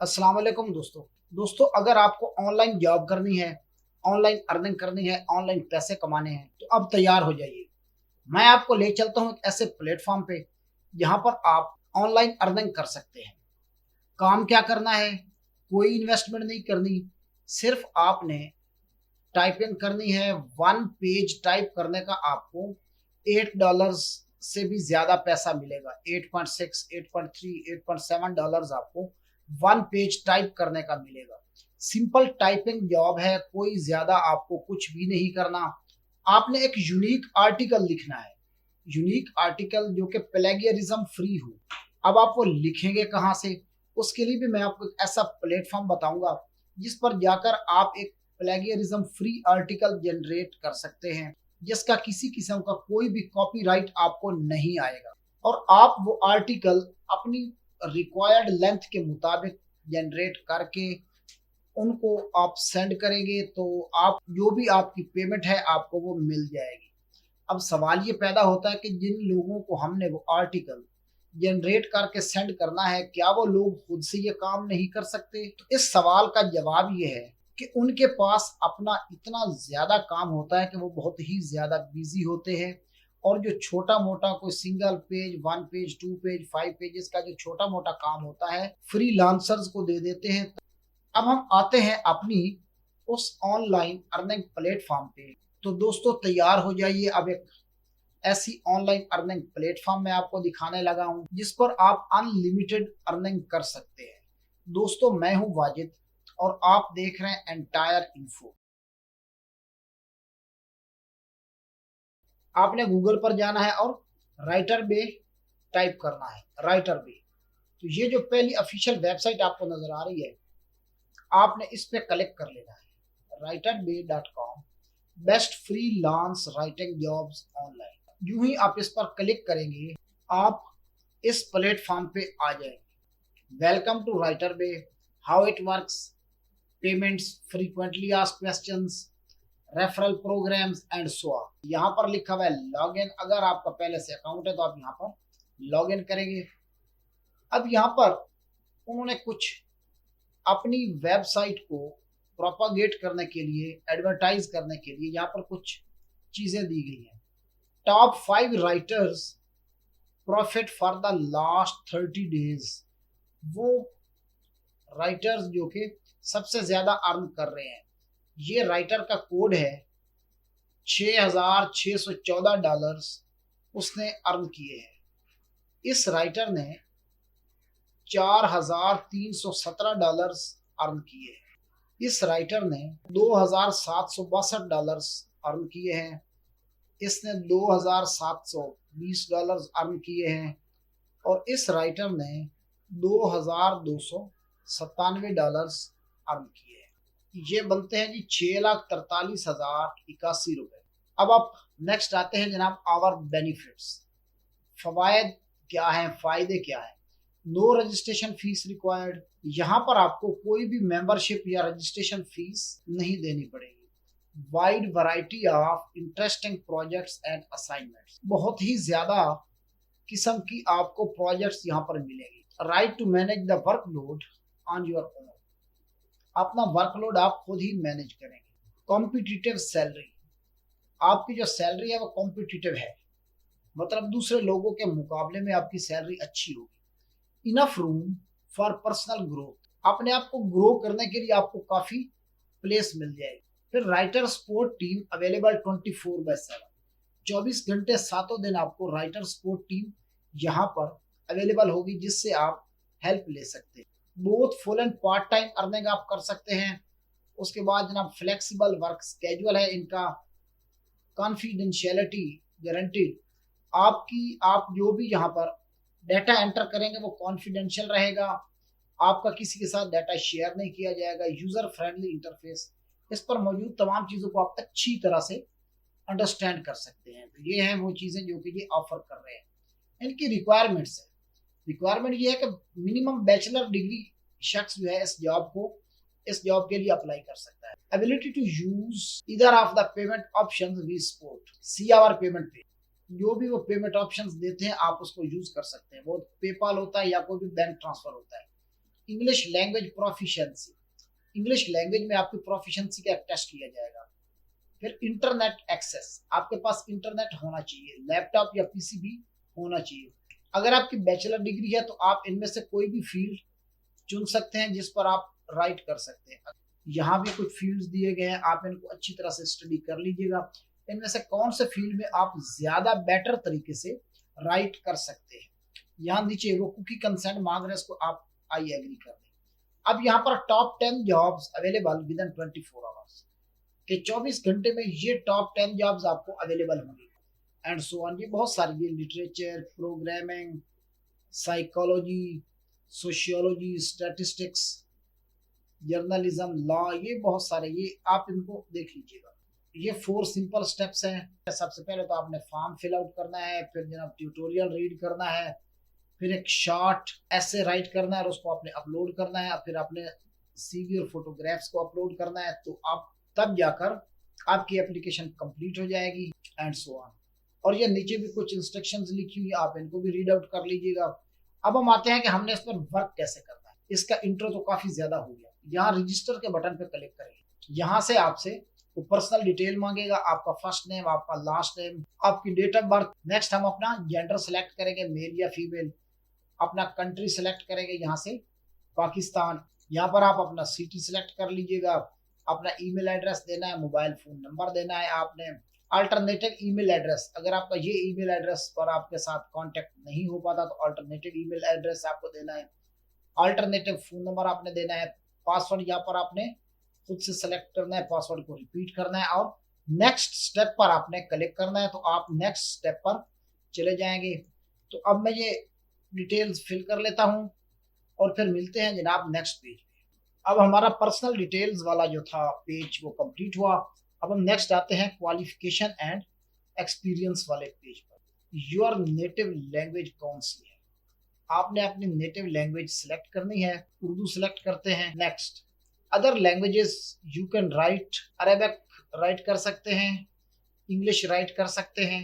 अस्सलाम वालेकुम दोस्तों अगर आपको ऑनलाइन जॉब करनी है, ऑनलाइन अर्निंग करनी है, ऑनलाइन पैसे कमाने हैं तो अब तैयार हो जाइए। मैं आपको ले चलता हूँ एक ऐसे प्लेटफॉर्म पे जहाँ पर आप ऑनलाइन अर्निंग कर सकते हैं। काम क्या करना है, कोई इन्वेस्टमेंट नहीं करनी, सिर्फ आपने टाइपिंग करनी है। वन पेज टाइप करने का आपको $8 से भी ज्यादा पैसा मिलेगा। 8.6, 8.3, $8.7 आपको वन पेज टाइप करने का मिलेगा। सिंपल टाइपिंग जॉब है, कोई ज्यादा आपको कुछ भी नहीं करना। आपने एक यूनिक आर्टिकल लिखना है, यूनिक आर्टिकल जो कि प्लेगियरिज्म फ्री हो। अब आप वो लिखेंगे कहाँ से, उसके लिए भी मैं आपको एक ऐसा प्लेटफॉर्म बताऊंगा जिस पर जाकर आप एक प्लेगियरिज्म फ्री आर्टिकल जनरेट कर सकते हैं, जिसका किसी किस्म का कोई भी कॉपीराइट आपको नहीं आएगा। और आप वो आर्टिकल अपनी रिक्वायर्ड लेंथ के मुताबिक जनरेट करके उनको आप सेंड करेंगे तो आप जो भी आपकी पेमेंट है आपको वो मिल जाएगी। अब सवाल ये पैदा होता है कि जिन लोगों को हमने वो आर्टिकल जनरेट करके सेंड करना है, क्या वो लोग खुद से ये काम नहीं कर सकते? तो इस सवाल का जवाब ये है कि उनके पास अपना इतना ज्यादा काम होता है कि वो बहुत ही ज्यादा बिजी होते हैं। और जो छोटा मोटा कोई single page, one page, two page, five pages का जो छोटा मोटा काम होता है फ्रीलांसर्स को दे देते हैं। अब हम आते हैं अपनी उस ऑनलाइन अर्निंग प्लेटफॉर्म पे। तो दोस्तों तैयार हो जाइए, अब एक ऐसी ऑनलाइन अर्निंग प्लेटफॉर्म मैं आपको दिखाने लगा हूं जिस पर आप अनलिमिटेड अर्निंग कर सकते हैं। दोस्तों मैं हूं वाजिद और आप देख रहे हैं एंटायर इन्फो। आपने गूगल पर जाना है और राइटर बे टाइप करना है, राइटर बे। तो ये जो पहली ऑफिशियल वेबसाइट आपको नजर आ रही है, आपने इस पे क्लिक कर लेना है। writerbay.com, best freelance writing jobs online. यूं ही आप इस पर क्लिक करेंगे, आप इस प्लेटफॉर्म पे आ जाएंगे। Welcome to WriterBay, how it works, payments, frequently asked questions, referral programmes and so on. यहाँ पर लिखा हुआ है लॉगिन। अगर आपका पहले से अकाउंट है तो आप यहाँ पर लॉगिन करेंगे। अब यहाँ पर उन्होंने कुछ अपनी वेबसाइट को प्रोपागेट करने के लिए, एडवर्टाइज करने के लिए यहाँ पर कुछ चीजें दी गई हैं। Top 5 writers profit for the last 30 days. वो राइटर्स जो कि सबसे ज्यादा अर्न कर रहे हैं, ये राइटर का कोड है $6,614 उसने अर्न किए हैं। इस राइटर ने $4,317 अर्न किए हैं। इस राइटर ने $2,762 अर्न किए हैं। इसने $2,720 अर्न किए हैं। और इस राइटर ने $2,297 अर्न किए हैं। ये बनते हैं जी $6,43,081। अब आप नेक्स्ट आते हैं जनाब आवर बेनिफिट्स। फवायद क्या है, फायदे क्या है? No registration fees required. यहाँ पर आपको कोई भी मेंबरशिप या रजिस्ट्रेशन फीस नहीं देनी पड़ेगी। Wide variety of interesting projects and assignments, बहुत ही ज्यादा किस्म की आपको प्रोजेक्ट्स यहाँ पर मिलेंगी। Right to manage the workload on your own, अपना वर्कलोड आप खुद ही मैनेज करेंगे। कॉम्पिटिटिव सैलरी, आपकी जो सैलरी है वो कॉम्पिटिटिव है, मतलब दूसरे लोगों के मुकाबले में आपकी सैलरी अच्छी होगी। Enough room for personal growth, अपने आप को ग्रो करने के लिए आपको काफी प्लेस मिल जाएगी। फिर राइटर सपोर्ट टीम अवेलेबल 24/7, 24 घंटे 7 दिन आपको राइटर सपोर्ट टीम यहाँ पर अवेलेबल होगी जिससे आप हेल्प ले सकते हैं। Both full and part time earning आप कर सकते हैं। उसके बाद जनाब फ्लेक्सिबल वर्क स्केड्यूल है इनका। कॉन्फिडेंशियलिटी गारंटीड, आप जो भी यहाँ पर डाटा एंटर करेंगे वो कॉन्फिडेंशियल रहेगा। आपका किसी के साथ डाटा शेयर नहीं किया जाएगा। यूजर फ्रेंडली इंटरफेस, इस पर मौजूद तमाम चीजों को आप अच्छी तरह से अंडरस्टैंड कर सकते हैं। तो ये हैं वो चीजें जो कि ये ऑफर कर रहे हैं। इनकी रिक्वायरमेंट्स है, रिक्वायरमेंट ये है कि मिनिमम बैचलर डिग्री शख्स जो है इस जॉब के लिए अप्लाई कर सकता है। Ability to use either of the payment options we support, see our payment page, जो भी वो पेमेंट ऑप्शंस देते हैं आप उसको यूज कर सकते हैं। वो पेपाल होता है या कोई भी बैंक ट्रांसफर होता है। English language proficiency, English language में आपकी प्रोफिशिएंसी का टेस्ट किया जाएगा। फिर इंटरनेट एक्सेस, आपके पास इंटरनेट होना चाहिए, लैपटॉप या पीसी भी होना चाहिए। अगर आपकी बैचलर डिग्री है तो आप इनमें से कोई भी फील्ड चुन सकते हैं जिस पर आप राइट कर सकते हैं। यहाँ भी कुछ फील्ड्स दिए गए हैं, आप इनको अच्छी तरह से स्टडी कर लीजिएगा। इनमें से कौन से फील्ड में आप ज्यादा बेटर तरीके से राइट कर सकते हैं। यहाँ नीचे वो कुकी कंसेंट मांग रहे हैं, इसको आप आई एग्री कर दें। अब यहाँ पर top 10 jobs available with in 24 hours, कि 24 घंटे में ये टॉप 10 जॉब्स आपको अवेलेबल होंगी एंड सो ऑन। ये बहुत सारी, ये literature, programming, psychology, sociology, statistics, journalism, law, ये बहुत सारे, ये आप इनको देख लीजिएगा। ये 4 सिंपल स्टेप्स हैं। सबसे पहले तो आपने फॉर्म फिल आउट करना है, फिर जनाब ट्यूटोरियल रीड करना है, फिर एक शॉर्ट ऐसे राइट करना है और उसको आपने अपलोड करना है, फिर आपने सीवी और फोटोग्राफ्स को अपलोड करना है, तो आप तब जाकर आपकी एप्लीकेशन कंप्लीट हो जाएगी एंड सो ऑन। और ये नीचे भी कुछ इंस्ट्रक्शंस लिखी हुई, आप इनको भी रीड आउट कर लीजिएगा। अब हम आते हैं कि हमने इस पर वर्क कैसे करना है। इसका इंट्रो तो काफी ज्यादा हो गया। यहाँ रजिस्टर के बटन पे क्लिक करेंगे, यहाँ से आपसे वो पर्सनल डिटेल मांगेगा, आपका फर्स्ट नेम, आपका लास्ट नेम, आपकी डेट ऑफ बर्थ। नेक्स्ट हम अपना जेंडर सेलेक्ट करेंगे, मेल या फीमेल। अपना कंट्री सेलेक्ट करेंगे, यहाँ से पाकिस्तान। यहाँ पर आप अपना सिटी सेलेक्ट कर लीजिएगा। अपना ईमेल एड्रेस देना है, मोबाइल फोन नंबर देना है आपने। अल्टरनेटिव ईमेल एड्रेस, अगर आपका ये ईमेल एड्रेस पर आपके साथ कांटेक्ट नहीं हो पाता तो अल्टरनेटिव ईमेल एड्रेस आपको देना है। अल्टरनेटिव फोन नंबर आपने देना है। पासवर्ड यहाँ पर आपने खुद से सेलेक्ट करना है, पासवर्ड को रिपीट करना है और नेक्स्ट स्टेप पर आपने क्लिक करना है, तो आप नेक्स्ट स्टेप पर चले जाएंगे। तो अब मैं ये डिटेल्स फिल कर लेता हूँ और फिर मिलते हैं जनाब नेक्स्ट पेज पे। अब हमारा पर्सनल डिटेल्स वाला जो था पेज वो कंप्लीट हुआ। अब हम नेक्स्ट आते हैं क्वालिफिकेशन एंड एक्सपीरियंस वाले पेज पर। योर नेटिव लैंग्वेज कौन सी है, आपने अपनी नेटिव लैंग्वेज सिलेक्ट करनी है। उर्दू सिलेक्ट करते हैं। Next, other languages you can write, Arabic right कर सकते हैं, इंग्लिश राइट कर सकते हैं।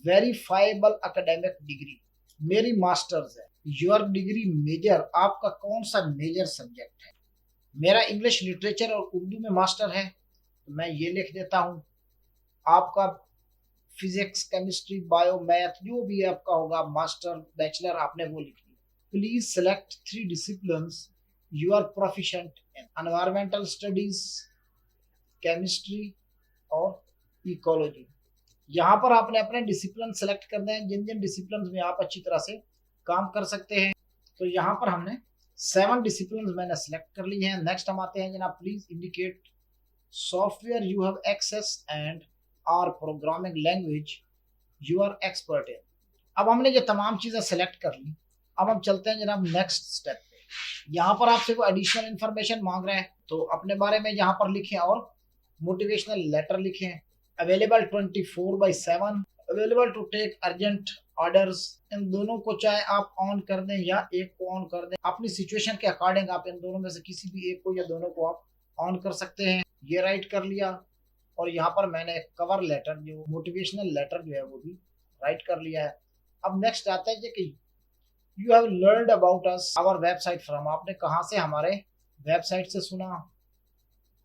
वेरीफाइबल एकेडमिक डिग्री, मेरी मास्टर्स है। योर डिग्री मेजर, आपका कौन सा मेजर सब्जेक्ट है। मेरा इंग्लिश लिटरेचर और उर्दू में मास्टर है, तो मैं ये लिख देता हूँ। आपका फिजिक्स, केमिस्ट्री, बायो, मैथ जो भी आपका होगा, मास्टर, बैचलर, आपने वो लिखनी है। Please select 3 disciplines you are proficient in. Environmental studies, chemistry और इकोलॉजी। यहाँ पर आपने अपने डिसिप्लिन सेलेक्ट करने हैं, जिन जिन डिसिप्लिन में आप अच्छी तरह से काम कर सकते हैं। तो यहाँ पर हमने 7 डिसिप्लिन मैंने सेलेक्ट कर ली हैं। नेक्स्ट हम आते हैं जनाब, please indicate software you have access and और programming language you are expert in. अब हमने ये तमाम चीजें सेलेक्ट कर ली। अब हम चलते हैं जनाब नेक्स्ट स्टेप पे। यहाँ पर आपसे कोई एडिशनल इंफॉर्मेशन मांग रहे हैं, तो अपने बारे में यहाँ पर लिखें और मोटिवेशनल लेटर लिखें। Available 24/7, available to take urgent orders. इन दोनों को चाहे आप ऑन कर दें या एक को ऑन कर दें, अपनी सिचुएशन के अकॉर्डिंग आप इन दोनों में से किसी भी एक को या दोनों को आप ऑन कर सकते हैं। ये राइट कर लिया और यहाँ पर मैंने एक कवर लेटर, जो मोटिवेशनल लेटर जो है वो भी राइट कर लिया है। अब नेक्स्ट आता है कि you have learned about us our website from, आपने कहाँ से हमारे वेबसाइट से सुना,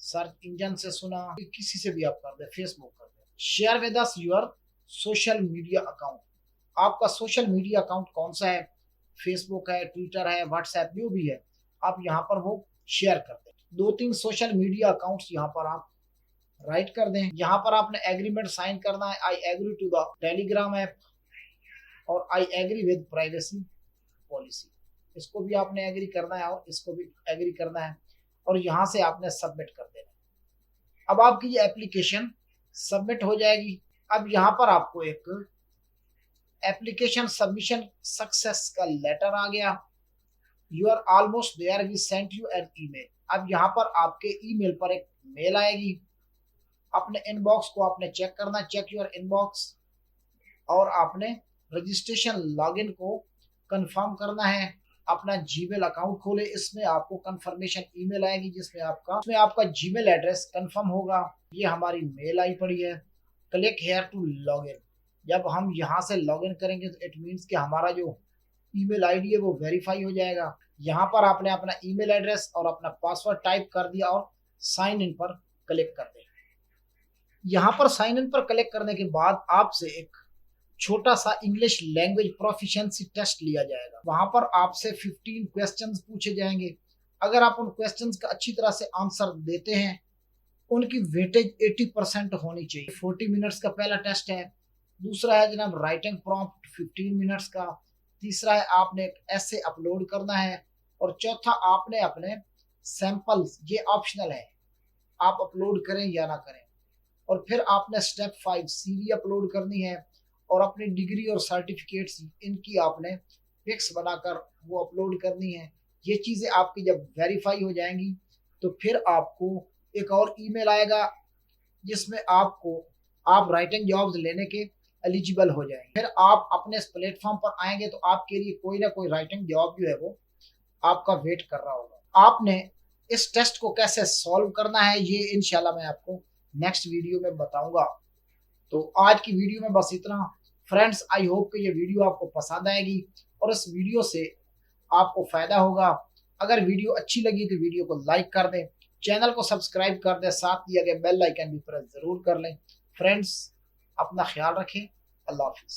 सर्च इंजन से सुना, किसी से भी आप कर दे, फेसबुक कर दे। Share with us your social media account, आपका सोशल मीडिया अकाउंट कौन सा है, फेसबुक है, ट्विटर है, व्हाट्सएप, जो भी है आप यहाँ पर वो शेयर कर दें। 2-3 सोशल मीडिया अकाउंट्स यहाँ पर आप राइट कर दें। यहाँ पर आपने एग्रीमेंट साइन करना है, I agree to the Telegram app और I agree with privacy policy, इसको भी आपने एग्री करना है और इसको भी एग्री करना है और यहाँ से आपने सबमिट कर देना है। अब आपकी ये एप्लीकेशन सबमिट हो जाएगी। अब यहाँ पर आपको एक एप्लीकेशन सबमिशन सक्सेस का लेटर आ गया। You are almost there, we sent you an email. अब यहाँ पर आपके ईमेल पर एक मेल आएगी। अपने इनबॉक्स को आपने चेक करना, चेक योर इनबॉक्स, और आपने रजिस्ट्रेशन लॉगिन को कंफर्म करना है। अपना जीमेल अकाउंट खोले, इसमें आपको कंफर्मेशन ईमेल आएगी जिसमें आपका जीमेल एड्रेस कंफर्म होगा। ये हमारी मेल आई पड़ी है। Click here to login. जब हम यहाँ से लॉगिन करेंगे तो इट मीन्स कि हमारा जो ईमेल आईडी है वो वेरीफाई हो जाएगा। यहाँ पर आपने अपना ईमेल एड्रेस और अपना पासवर्ड टाइप कर दिया और साइन इन पर क्लिक कर दें। यहाँ पर साइन इन पर क्लिक करने के बाद आपसे एक छोटा सा इंग्लिश लैंग्वेज प्रोफिशिएंसी टेस्ट लिया जाएगा। वहां पर आपसे 15 क्वेश्चंस पूछे जाएंगे। अगर आप उन क्वेश्चंस का अच्छी तरह से आंसर देते हैं, उनकी वेटेज 80% होनी चाहिए। 40 मिनट्स का पहला टेस्ट है। दूसरा है जनाब राइटिंग प्रॉम्प्ट 15 मिनट्स का। तीसरा है आपने एक ऐसे अपलोड करना है। और चौथा आपने अपने सैंपल्स, ये ऑप्शनल है, आप अपलोड करें या ना करें। और फिर आपने स्टेप 5 सीवी अपलोड करनी है और अपनी डिग्री और सर्टिफिकेट्स इनकी आपने पिक्स बनाकर वो अपलोड करनी है। ये चीज़ें आपकी जब वेरीफाई हो जाएंगी तो फिर आपको एक और ईमेल आएगा जिसमें आपको आप राइटिंग जॉब्स लेने के एलिजिबल हो जाएंगे। फिर आप अपने इस प्लेटफॉर्म पर आएंगे तो आपके लिए कोई ना कोई राइटिंग जॉब जो है वो आपका वेट कर रहा होगा। आपने इस टेस्ट को कैसे सॉल्व करना है ये इंशाल्लाह मैं आपको नेक्स्ट वीडियो में बताऊंगा। तो आज की वीडियो में बस इतना। फ्रेंड्स, आई होप कि ये वीडियो आपको पसंद आएगी और इस वीडियो से आपको फायदा होगा। अगर वीडियो अच्छी लगी तो वीडियो को लाइक कर दें, चैनल को सब्सक्राइब कर दें, साथ दिया गया बेल आइकन भी प्रेस जरूर कर लें। फ्रेंड्स, अपना ख्याल रखें। अल्लाह हाफिज।